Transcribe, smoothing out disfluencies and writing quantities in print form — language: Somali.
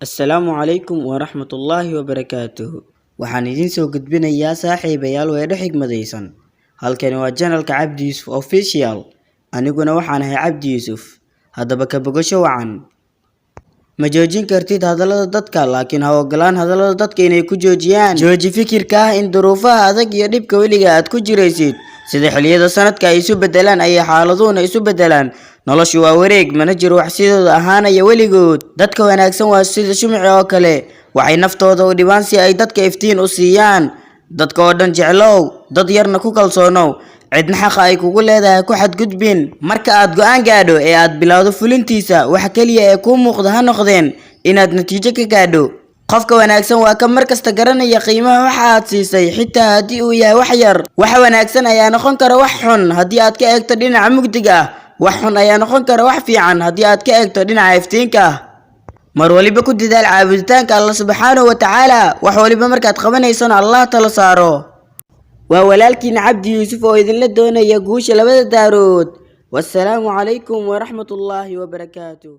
Assalaamu calaykum waraxmatullaahi wabarakaatuh. Waxaan idin soo gudbinayaa saaxiibayaal weedho xigmadaysan. Halkani waa channelka Cabdi Yuusuf Official. Aniguna waxaan ahay Cabdi Yuusuf. Haddaba ka bogasho wacan. Ma joojin kartid hadallada dadka, laakiin ha ogolaan hadallada dadka inay ku joojiyaan. Jooji fikirka ah in duruufaha adag iyo dhibka weliga aad ku jiraysid. Sida xilliyada sanadka ay isu bedelaan ayay xaaladuhuna isu bedelaan. Noloshu waa wareeg, mana jiro wax sidooda ahaanaya weligood. Dadka wanaagsan waa sida shumici oo kale, waxay naftooda u dhibaan si ay dadka iftiin u siiyaan. Dadka oo dhan jeclow, dad yarna ku kalsoonow. Cidna xaqa ay kugu leedahay ku xadgudbin. Marka aad go'aan gaadho ee aad bilowdo fulintiisa, waxa kaliya ee kuu muuqda ha noqdeen inaad natiijo ka gaadho. Qofka wanaagsan waa ka markasta garanaya qiimaha waxa aad siisay, xitaa haddii uu yahay wax yar. Waxa wanaagsan ayaa noqon kara wax xun haddii aad ka eegto dhinaca mugdiga ah. Wax xun ayaa noqon kara wax fiican haddii aad ka eegto dhinaca iftiinka ah. Mar waliba ku dadaal caabuditaanka Allah subxaanahu wa tacaala. Wax waliba markaad qabanaysana Allah talo saaro. Waa walaalkiin Cabdi Yuusuf oo idinla doonaya guusha labada daarood. Wassalaamu calaykum waraxmatullaahi wabarakaatuh.